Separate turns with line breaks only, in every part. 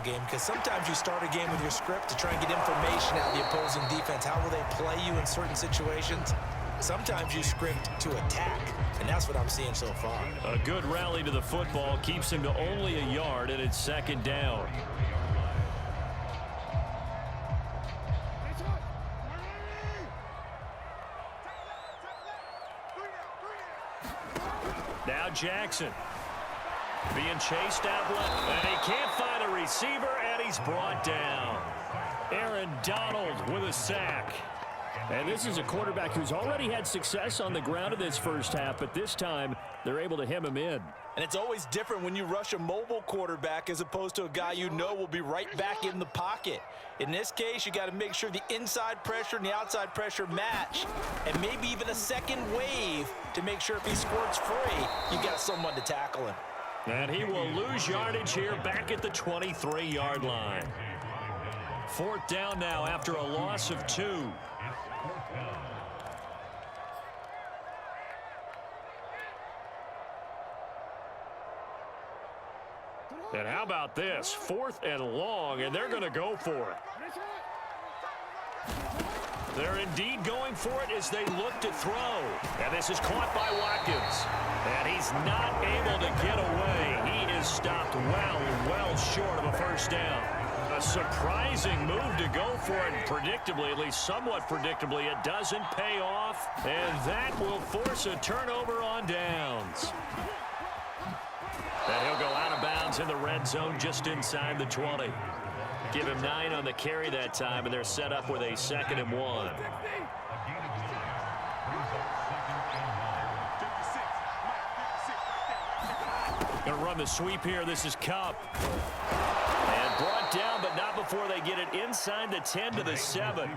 game, because sometimes you start a game with your script to try and get information out of the opposing defense. How will they play you in certain situations? Sometimes you script to attack, and that's what I'm seeing so far.
A good rally to the football keeps him to only a yard, and it's second down. Now Jackson being chased out left, and he can't find a receiver, and he's brought down. Aaron Donald with a sack. And this is a quarterback who's already had success on the ground in this first half, but this time they're able to hem him in.
And it's always different when you rush a mobile quarterback as opposed to a guy you know will be right back in the pocket. In this case, you got to make sure the inside pressure and the outside pressure match, and maybe even a second wave to make sure if he squirts free, you got someone to tackle him.
And he will lose yardage here back at the 23-yard line. Fourth down now after a loss of 2. And how about this? 4th and long, and they're going to go for it. They're indeed going for it as they look to throw. And this is caught by Watkins. And he's not able to get away. He is stopped well short of a first down. A surprising move to go for it. Predictably, at least somewhat predictably, it doesn't pay off. And that will force a turnover on downs. And he'll go out of bounds in the red zone just inside the 20. Give him 9 on the carry that time, and they're set up with a 2nd and 1. Going to run the sweep here. This is Cup. And brought down, but not before they get it inside the 10 to the 7.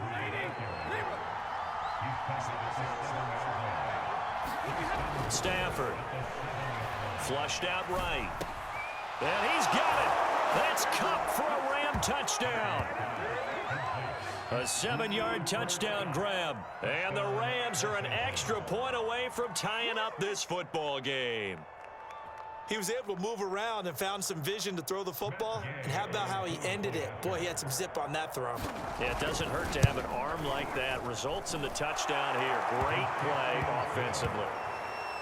Stafford. Flushed out right. And he's got it. That's Cup for a Ram touchdown. A 7-yard touchdown grab. And the Rams are an extra point away from tying up this football game.
He was able to move around and found some vision to throw the football. And how about how he ended it? Boy, he had some zip on that throw.
Yeah, it doesn't hurt to have an arm like that. Results in the touchdown here. Great play offensively.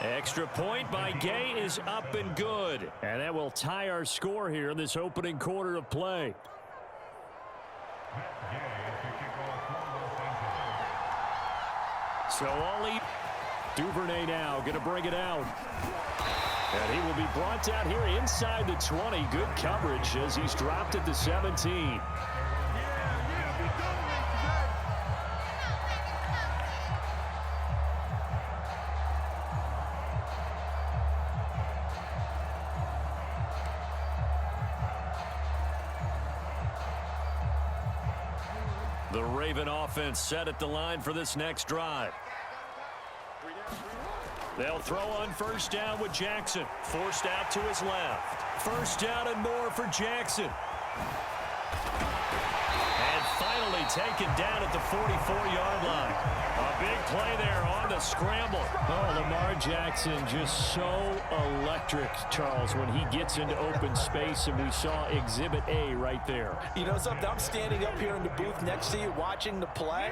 Extra point by Gay is up and good. And that will tie our score here in this opening quarter of play. So Ollie Duvernay now going to bring it out. And he will be brought down here inside the 20. Good coverage as he's dropped at the 17. The Raven offense set at the line for this next drive. They'll throw on first down with Jackson. Forced out to his left. First down and more for Jackson. And finally taken down at the 44-yard line. A big play there on the scramble. Oh, Lamar Jackson just so electric, Charles, when he gets into open space, and we saw Exhibit A right there.
You know something? I'm standing up here in the booth next to you watching the play.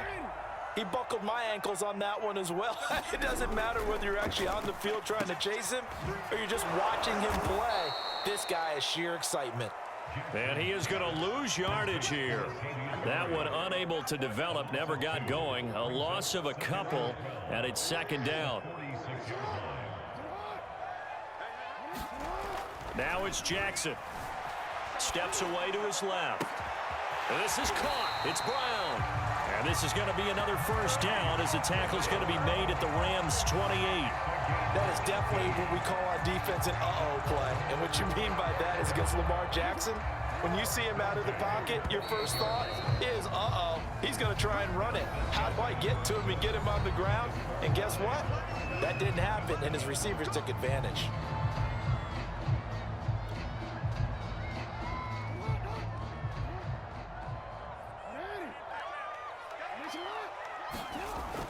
He buckled my ankles on that one as well. It doesn't matter whether you're actually on the field trying to chase him or you're just watching him play. This guy is sheer excitement.
And he is going to lose yardage here. That one unable to develop, never got going. A loss of a couple, and it's second down. Now it's Jackson. Steps away to his left. And this is caught. It's Brown. And this is going to be another first down as the tackle is going to be made at the Rams' 28.
That is definitely what we call our defense an uh-oh play. And what you mean by that is against Lamar Jackson, when you see him out of the pocket, your first thought is, uh-oh, he's going to try and run it. How do I get to him and get him on the ground? And guess what? That didn't happen, and his receivers took advantage.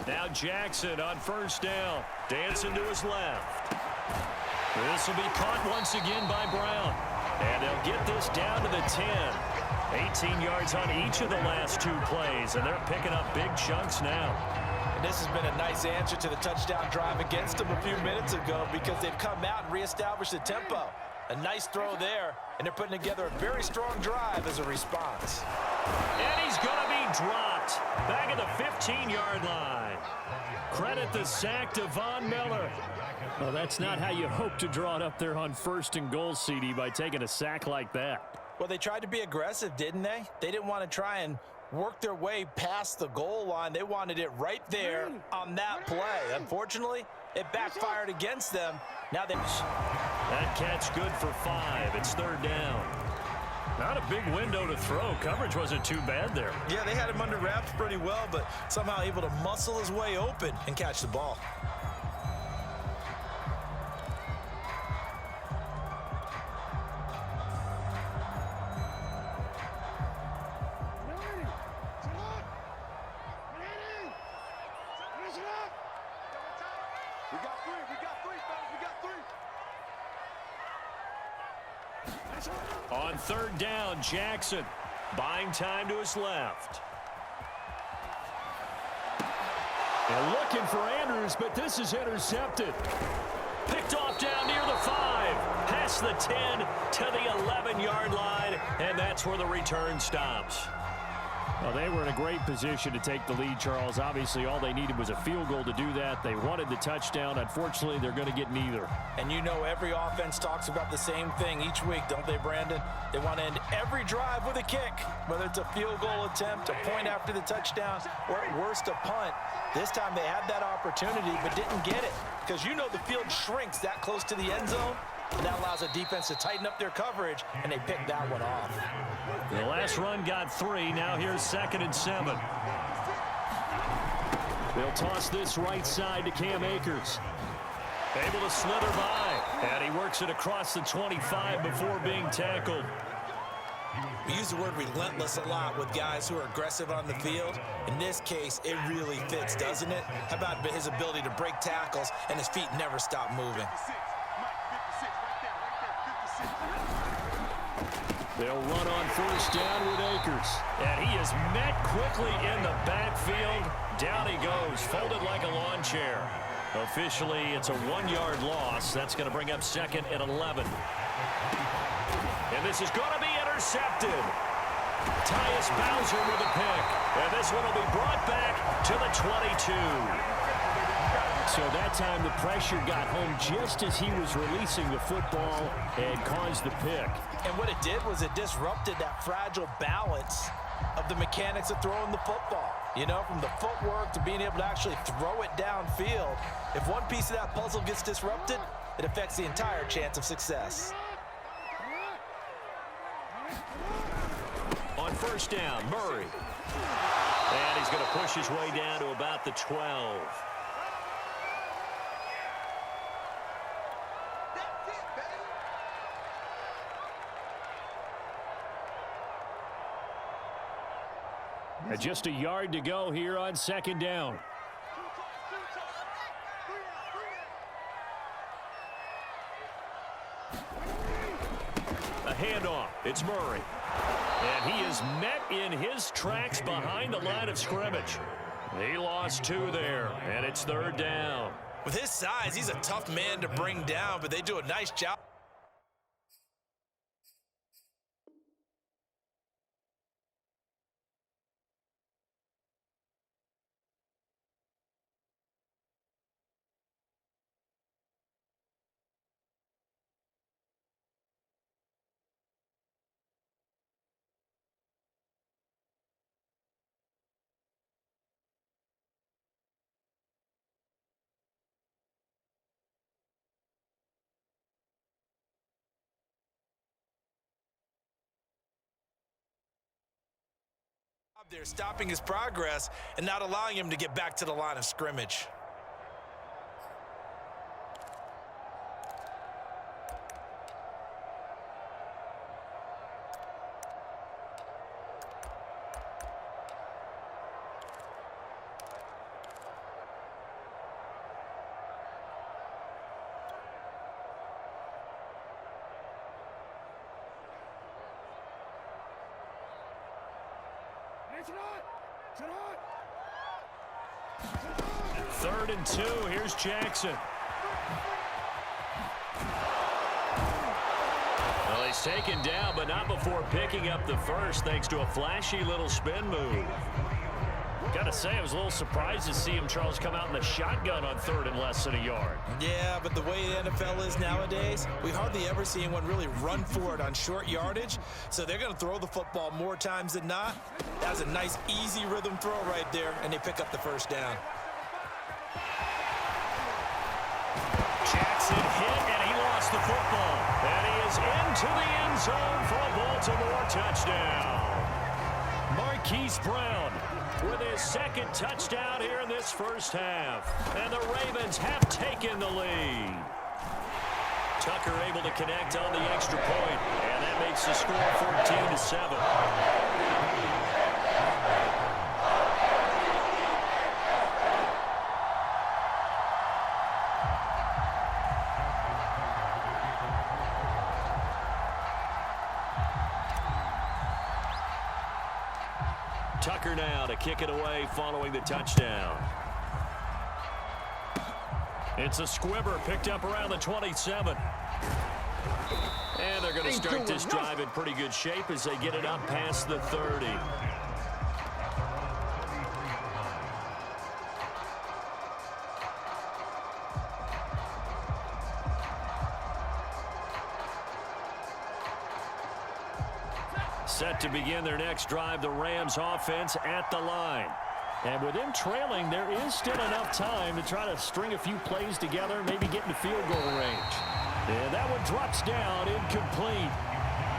Now Jackson on first down, dancing to his left. This will be caught once again by Brown. And they'll get this down to the 10. 18 yards on each of the last 2 plays, and they're picking up big chunks now.
And this has been a nice answer to the touchdown drive against them a few minutes ago because they've come out and reestablished the tempo. A nice throw there, and they're putting together a very strong drive as a response.
And he's going to be dropped back at the 15-yard line. Credit the sack to Von Miller.
Well, that's not how you hope to draw it up there on 1st and goal, CD, by taking a sack like that.
Well, they tried to be aggressive, didn't they? They didn't want to try and work their way past the goal line. They wanted it right there on that play. Unfortunately, it backfired against them. Now
that catch good for 5. It's 3rd down. Not a big window to throw. Coverage wasn't too bad there.
Yeah, they had him under wraps pretty well, but somehow able to muscle his way open and catch the ball.
On 3rd down, Jackson buying time to his left.
And looking for Andrews, but this is intercepted.
Picked off down near the 5. Past the 10 to the 11-yard line, and that's where the return stops.
Well, they were in a great position to take the lead, Charles. Obviously, all they needed was a field goal to do that. They wanted the touchdown. Unfortunately, they're going to get neither.
And you know every offense talks about the same thing each week, don't they, Brandon? They want to end every drive with a kick, whether it's a field goal attempt, a point after the touchdown, or at worst, a punt. This time they had that opportunity but didn't get it because you know the field shrinks that close to the end zone. And that allows the defense to tighten up their coverage, and they picked that one off.
The last run got 3. Now here's 2nd and 7.
They'll toss this right side to Cam Akers.
Able to slither by, and he works it across the 25 before being tackled.
We use the word relentless a lot with guys who are aggressive on the field. In this case, it really fits, doesn't it? How about his ability to break tackles and his feet never stop moving?
They'll run on 1st down with Akers.
And he is met quickly in the backfield. Down he goes, folded like a lawn chair. Officially, it's a 1-yard loss. That's going to bring up 2nd and 11. And this is going to be intercepted. Tyus Bowser with a pick. And this one will be brought back to the 22.
So that time the pressure got home just as he was releasing the football and caused the pick.
And what it did was it disrupted that fragile balance of the mechanics of throwing the football. You know, from the footwork to being able to actually throw it downfield. If one piece of that puzzle gets disrupted, it affects the entire chance of success.
On 1st down, Murray. And he's going to push his way down to about the 12.
And just a yard to go here on 2nd down.
A handoff. It's Murray. And he is met in his tracks behind the line of scrimmage. He lost 2 there, and it's 3rd down.
With his size, he's a tough man to bring down, but they do a nice job. They're stopping his progress and not allowing him to get back to the line of scrimmage.
Third and 2. Here's Jackson. Well, he's taken down, but not before picking up the first, thanks to a flashy little spin move. Got to say, I was a little surprised to see him, Charles, come out in the shotgun on third and less than a yard.
Yeah, but the way the NFL is nowadays, we hardly ever see anyone really run for it on short yardage. So they're going to throw the football more times than not. That's a nice, easy rhythm throw right there, and they pick up the first down.
Jackson hit, and he lost the football. And he is into the end zone for a Baltimore touchdown. Marquise Brown with his second touchdown here in this first half. And the Ravens have taken the lead. Tucker able to connect on the extra point, and that makes the score 14-7. Tucker now to kick it away following the touchdown. It's a squibber picked up around the 27. And they're going to start this drive in pretty good shape as they get it up past the 30. Set to begin their next drive, the Rams offense at the line. And with them trailing, there is still enough time to try to string a few plays together, maybe get into field goal range. And that one drops down, incomplete.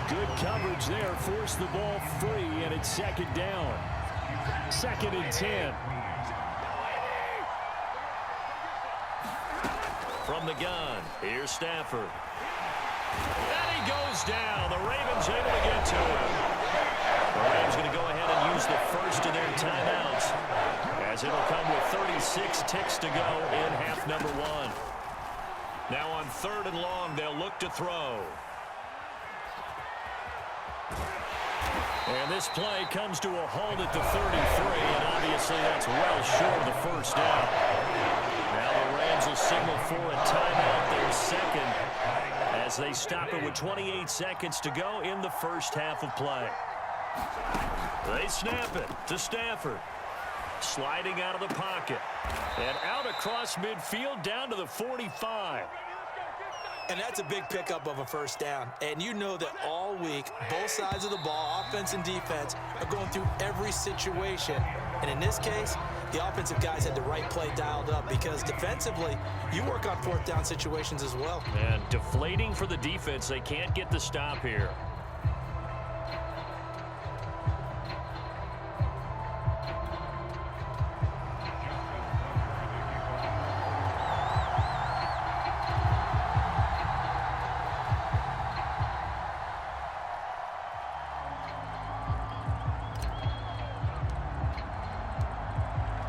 Good coverage there, forced the ball free, and it's second down. Second and 10. From the gun, here's Stafford. And he goes down. The Ravens able to get to him. The Rams going to go ahead and use the first of their timeouts, as it'll come with 36 ticks to go in half number 1. Now on third and long, they'll look to throw. And this play comes to a halt at the 33, and obviously that's well short of the first down. Now the Rams will signal for a timeout, their second, as they stop it with 28 seconds to go in the first half of play. They snap it to Stafford. Sliding out of the pocket. And out across midfield down to the 45.
And that's a big pickup of a first down. And you know that all week, both sides of the ball, offense and defense, are going through every situation. And in this case, the offensive guys had the right play dialed up, because defensively, you work on fourth down situations as well.
And deflating for the defense. They can't get the stop here.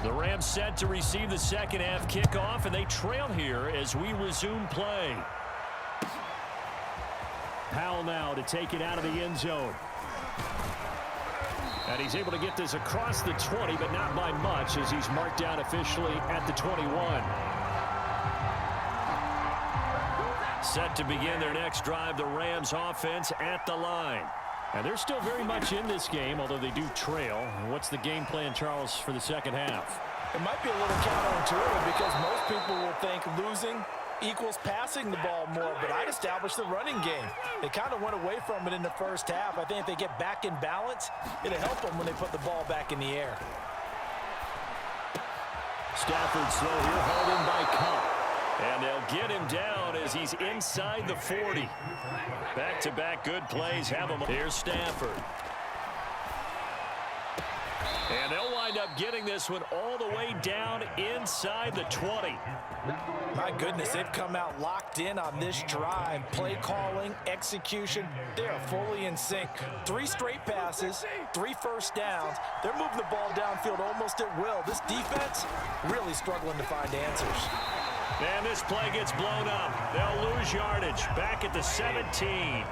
The Rams set to receive the second half kickoff, and they trail here as we resume play. Powell now to take it out of the end zone. And he's able to get this across the 20, but not by much, as he's marked down officially at the 21. Set to begin their next drive, the Rams offense at the line. And they're still very much in this game, although they do trail. What's the game plan, Charles, for the second half?
It might be a little counterintuitive, because most people will think losing equals passing the ball more, but I'd establish the running game. They kind of went away from it in the first half. I think if they get back in balance, it'll help them when they put the ball back in the air.
Stafford slow here, hauled in by Cup. And they'll get him down as he's inside the 40. Back-to-back good plays have him. Here's Stafford. And they'll wind up getting this one all the way down inside the 20.
My goodness, they've come out locked in on this drive. Play calling, execution, they are fully in sync. 3 straight passes, 3 first downs. They're moving the ball downfield almost at will. This defense really struggling to find answers.
And this play gets blown up. They'll lose yardage back at the 17.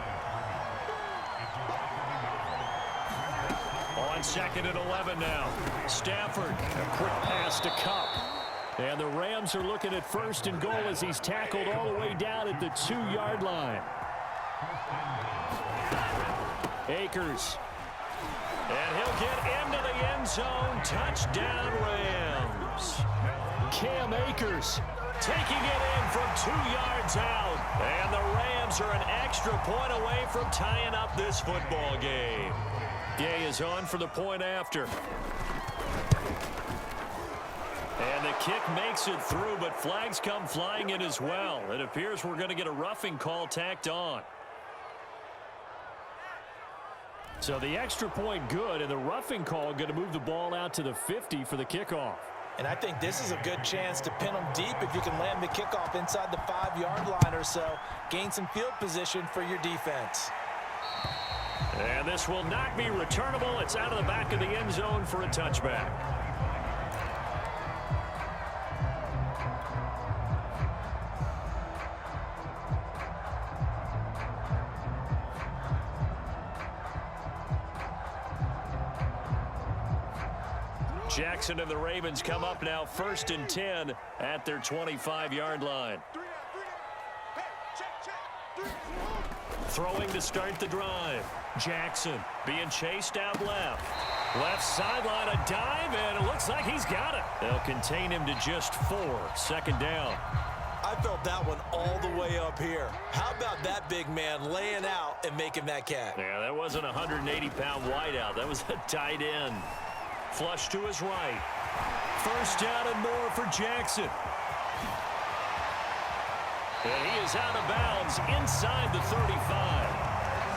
On On 2nd and 11 now. Stafford, a quick pass to Cup. And the Rams are looking at 1st and goal as he's tackled all the way down at the 2-yard line. Akers. And he'll get into the end zone. Touchdown, Rams. Cam Akers taking it in from 2 yards out. And the Rams are an extra point away from tying up this football game. Gay is on for the point after. And the kick makes it through, but flags come flying in as well. It appears we're going to get a roughing call tacked on. So the extra point good, and the roughing call going to move the ball out to the 50 for the kickoff.
And I think this is a good chance to pin them deep if you can land the kickoff inside the 5-yard line or so. Gain some field position for your defense.
And this will not be returnable. It's out of the back of the end zone for a touchback. Jackson and the Ravens come up now 1st and 10 at their 25-yard line. Throwing to start the drive. Jackson being chased out left. Left sideline, a dive, and it looks like he's got it. They'll contain him to just 4. 2nd down.
I felt that one all the way up here. How about that big man laying out and making that catch?
Yeah, that wasn't a 180-pound wideout. That was a tight end. Flush to his right. 1st down and more for Jackson. And he is out of bounds inside the 35.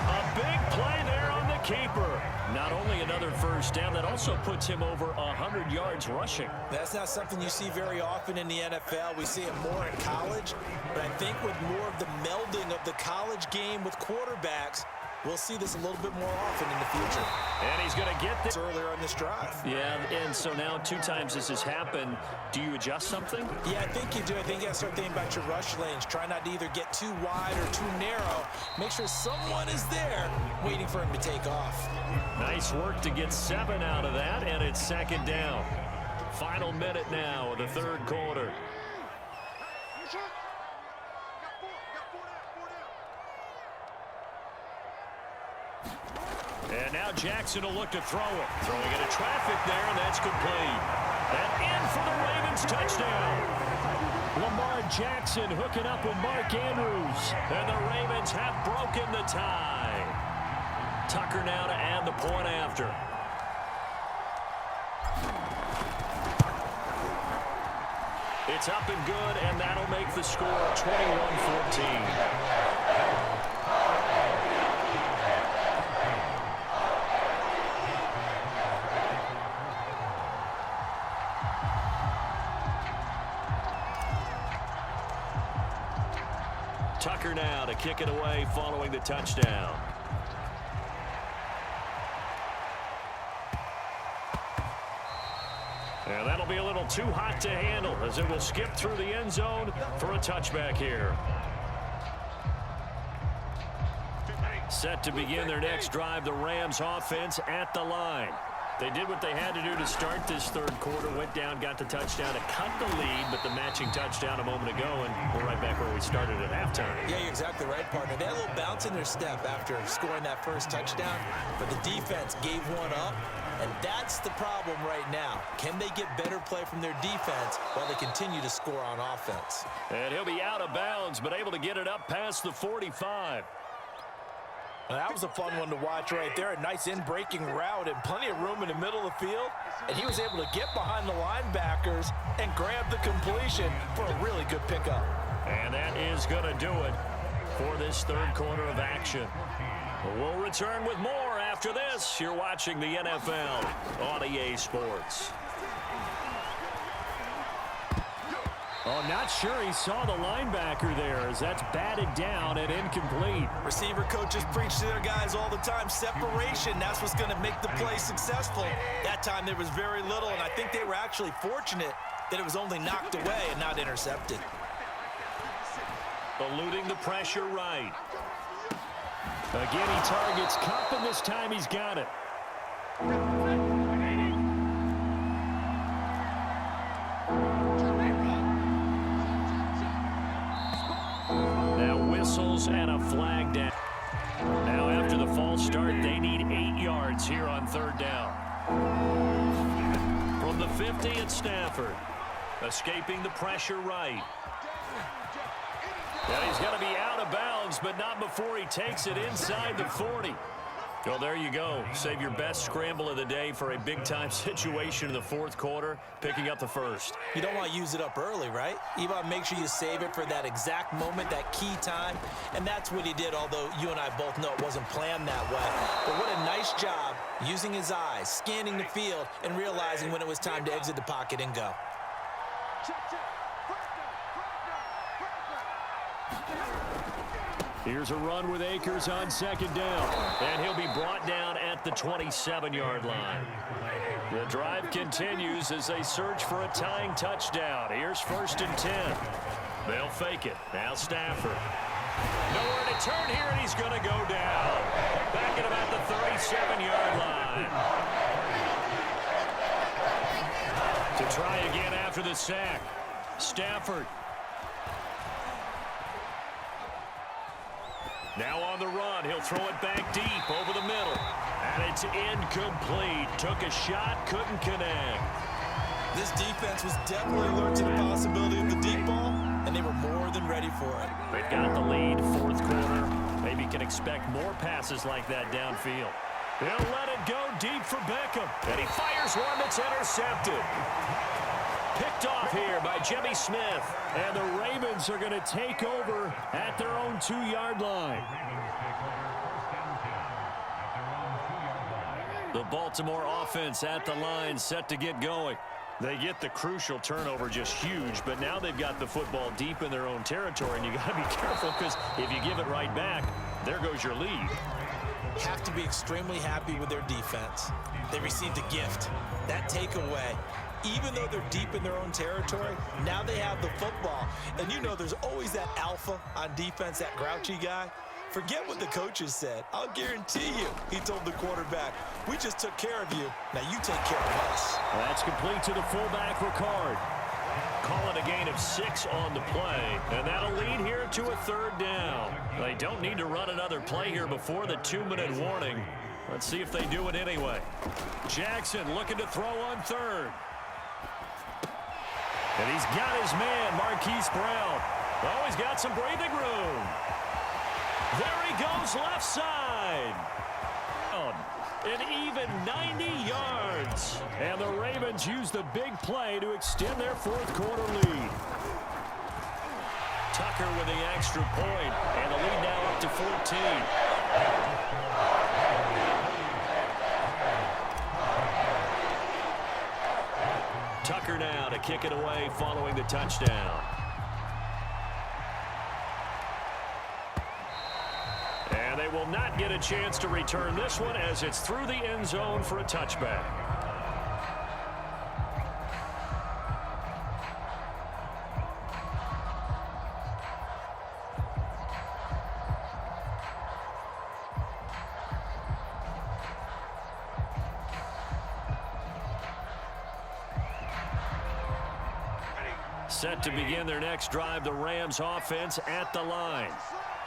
A big play there on the keeper. Not only another 1st down, that also puts him over 100 yards rushing.
That's not something you see very often in the NFL. We see it more in college. But I think with more of the melding of the college game with quarterbacks, we'll see this a little bit more often in the future.
And he's going to get this
earlier on this drive.
Yeah, and so now 2 times this has happened. Do you adjust something?
Yeah, I think you do. I think you got to start thinking about your rush lanes. Try not to either get too wide or too narrow. Make sure someone is there waiting for him to take off.
Nice work to get 7 out of that, and it's 2nd down. Final minute now of the 3rd quarter. And now Jackson will look to throw it. Throwing into traffic there, and that's complete. And in for the Ravens touchdown. Lamar Jackson hooking up with Mark Andrews. And the Ravens have broken the tie. Tucker now to add the point after. It's up and good, and that'll make the score 21-14. Tucker now to kick it away following the touchdown. And that'll be a little too hot to handle as it will skip through the end zone for a touchback here. Set to begin their next drive, the Rams offense at the line. They did what they had to do to start this 3rd quarter, went down, got the touchdown to cut the lead, but the matching touchdown a moment ago, and we're right back where we started at halftime.
Yeah, you're exactly right, partner. They had a little bounce in their step after scoring that 1st touchdown, but the defense gave one up, and that's the problem right now. Can they get better play from their defense while they continue to score on offense?
And he'll be out of bounds, but able to get it up past the 45.
Well, that was a fun one to watch right there. A nice in-breaking route and plenty of room in the middle of the field. And he was able to get behind the linebackers and grab the completion for a really good pickup.
And that is going to do it for this 3rd quarter of action. We'll return with more after this. You're watching the NFL on EA Sports. Oh, not sure he saw the linebacker there as that's batted down and incomplete.
Receiver coaches preach to their guys all the time. Separation, that's what's going to make the play successful. That time there was very little, and I think they were actually fortunate that it was only knocked away and not intercepted.
Eluding the pressure right. Again, he targets Cup, and this time he's got it. yards here on third down. From the 50, it's Stafford. Escaping the pressure right. And he's going to be out of bounds, but not before he takes it inside the 40. Well, there you go. Save your best scramble of the day for a big-time situation in the fourth quarter, picking up the first.
You don't want to use it up early, right? You want to make sure you save it for that exact moment, that key time. And that's what he did, although you and I both know it wasn't planned that way. But what a nice job using his eyes, scanning the field, and realizing when it was time to exit the pocket and go.
Here's a run with Akers on second down. And he'll be brought down at the 27-yard line. The drive continues as they search for a tying touchdown. Here's 1st and 10. They'll fake it. Now Stafford. Nowhere to turn here, and he's going to go down. Back at about the 37-yard line. To try again after the sack. Stafford. Now on the run, he'll throw it back deep over the middle. And it's incomplete. Took a shot, couldn't connect.
This defense was definitely alert to the possibility of the deep ball, and they were more than ready for it.
They've got the lead, fourth quarter. Maybe can expect more passes like that downfield. He'll let it go deep for Beckham. And he fires one that's intercepted. Picked off here by Jimmy Smith. And the Ravens are going to take over at their own 2-yard line. The Baltimore offense at the line, set to get going. They get the crucial turnover, just huge, but now they've got the football deep in their own territory, and you got to be careful because if you give it right back, there goes your lead.
Have to be extremely happy with their defense. They received a gift. That takeaway, even though they're deep in their own territory, now they have the football. And you know there's always that alpha on defense, that grouchy guy. Forget what the coaches said. I'll guarantee you, he told the quarterback, we just took care of you. Now you take care of us.
That's complete to the fullback, Ricard. Call it a gain of 6 on the play, and that'll lead here to a 3rd down. They don't need to run another play here before the 2-minute warning. Let's see if they do it anyway. Jackson looking to throw on 3rd. And he's got his man, Marquise Brown. Oh, he's got some breathing room. There he goes, left side. An even 90 yards. And the Ravens use the big play to extend their fourth quarter lead. Tucker with the extra point, and the lead now up to 14. Tucker now to kick it away following the touchdown. And they will not get a chance to return this one as it's through the end zone for a touchback. Set to begin their next drive, the Rams offense at the line.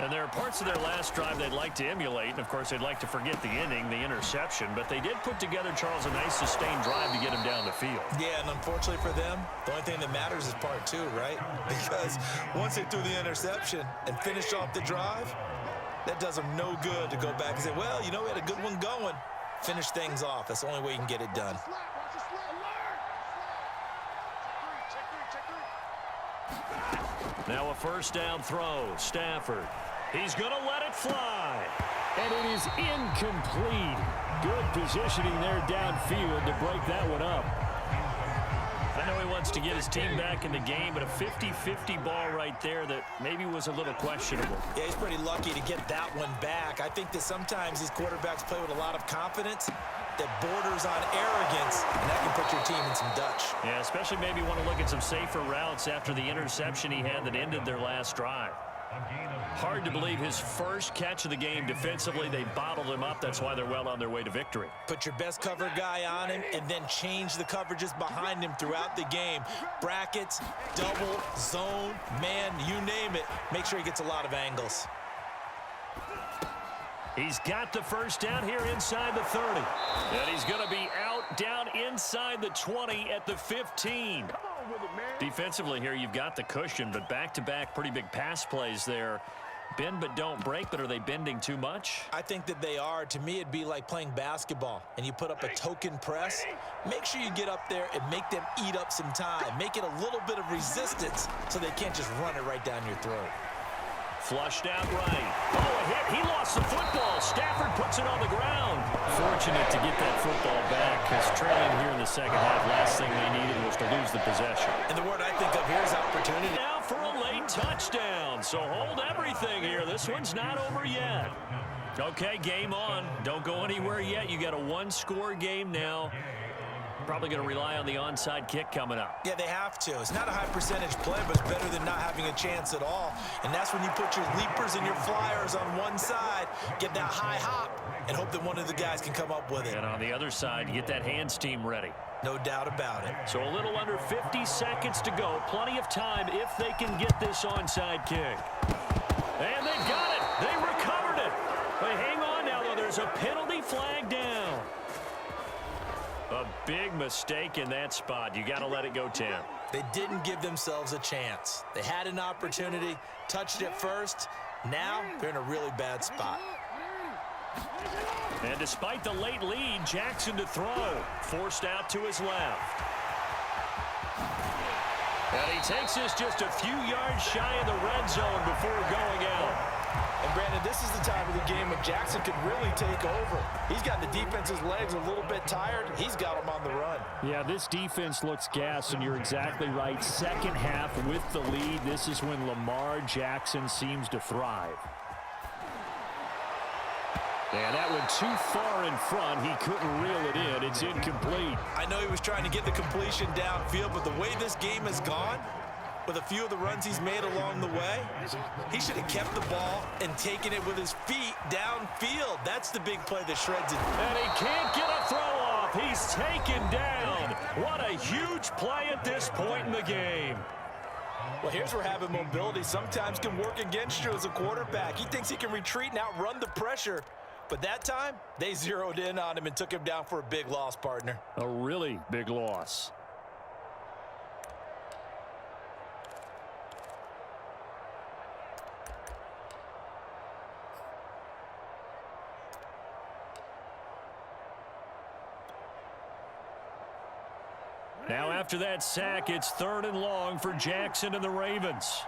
And there are parts of their last drive they'd like to emulate. And, of course, they'd like to forget the ending, the interception. But they did put together, Charles, a nice sustained drive to get him down the field.
Yeah, and unfortunately for them, the only thing that matters is part 2, right? Because once they threw the interception and finished off the drive, that does them no good to go back and say, well, you know, we had a good one going. Finish things off. That's the only way you can get it done.
Now a first down throw. Stafford. He's going to let it fly. And it is incomplete. Good positioning there downfield to break that one up. I know he wants to get his team back in the game, but a 50-50 ball right there that maybe was a little questionable.
Yeah, he's pretty lucky to get that one back. I think that sometimes these quarterbacks play with a lot of confidence that borders on arrogance, and that can put your team in some Dutch.
Yeah, especially maybe want to look at some safer routes after the interception he had that ended their last drive. Hard to believe his first catch of the game defensively. They bottled him up. That's why they're well on their way to victory.
Put your best cover guy on him and then change the coverages behind him throughout the game. Brackets, double, zone, man, you name it. Make sure he gets a lot of angles.
He's got the first down here inside the 30. And he's going to be out down inside the 20 at the 15. Defensively here, you've got the cushion, but back-to-back pretty big pass plays there. Bend but don't break, but are they bending too much?
I think that they are. To me, it'd be like playing basketball, and you put up a token press. Make sure you get up there and make them eat up some time. Make it a little bit of resistance so they can't just run it right down your throat.
Flushed out right. Oh, a hit. He lost the football. Stafford puts it on the ground. Fortunate to get that football back because trailing here in the second half, last thing they needed was to lose the possession.
And the word I think of here is opportunity.
Now for a late touchdown. So hold everything here. This one's not over yet. Okay, game on. Don't go anywhere yet. You got a one-score game now. Probably going to rely on the onside kick coming up.
Yeah, they have to. It's not a high percentage play, but it's better than not having a chance at all. And that's when you put your leapers and your flyers on one side, get that high hop, and hope that one of the guys can come up with it.
And on the other side, you get that hands team ready.
No doubt about it.
So a little under 50 seconds to go. Plenty of time if they can get this onside kick. And they've got it. They recovered it. But hang on now, though. There's a penalty flag down. A big mistake in that spot. You got to let it go 10.
They didn't give themselves a chance. They had an opportunity, touched it first. Now they're in a really bad spot.
And despite the late lead, Jackson to throw. Forced out to his left. And he takes this just a few yards shy of the red zone before going out.
And Brandon, this is the time of the game when Jackson could really take over. He's got the defense's legs a little bit tired. He's got them on the run.
Yeah, this defense looks gassed, and you're exactly right. Second half with the lead, this is when Lamar Jackson seems to thrive.
And that went too far in front. He couldn't reel it in. It's incomplete.
I know he was trying to get the completion downfield, but the way this game has gone, with a few of the runs he's made along the way, he should have kept the ball and taken it with his feet downfield. That's the big play that shreds it.
And he can't get a throw off. He's taken down. What a huge play at this point in the game.
Well, here's where having mobility sometimes can work against you as a quarterback. He thinks he can retreat and outrun the pressure. But that time, they zeroed in on him and took him down for a big loss, partner.
A really big loss.
Now after that sack, it's 3rd and long for Jackson and the Ravens.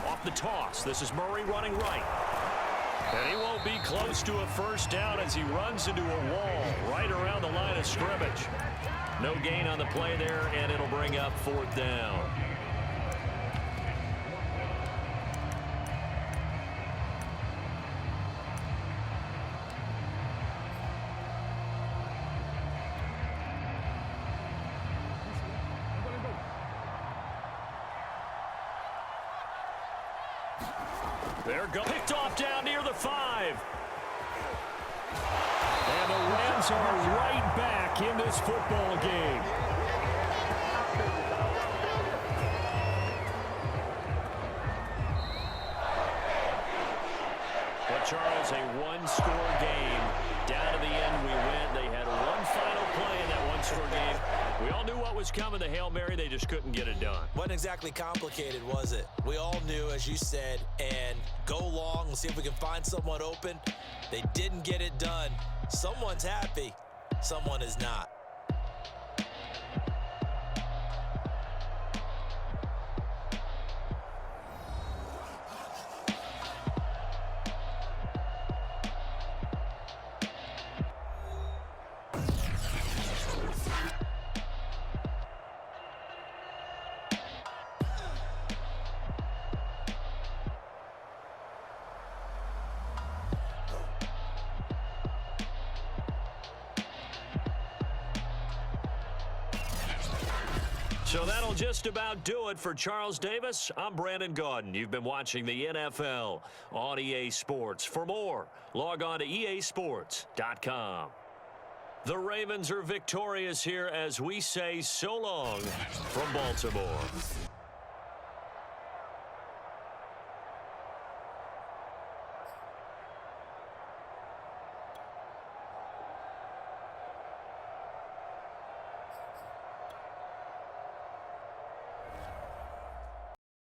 Off the toss. This is Murray running right. And he won't be close to a first down as he runs into a wall right around the line of scrimmage. No gain on the play there, and it'll bring up 4th down. They're picked off down near the 5. And the Rams are right back in this football game. But Charles, a one-score game. Down to the end we went. They had one final play in that one-score game. We all knew what was coming, the Hail Mary. They just couldn't get it done.
Wasn't exactly complicated, was it? We all knew, as you said, and go long and see if we can find someone open. They didn't get it done. Someone's happy. Someone is not.
So that'll just about do it for Charles Davis. I'm Brandon Gaudin. You've been watching the NFL on EA Sports. For more, log on to easports.com. The Ravens are victorious here as we say so long from Baltimore.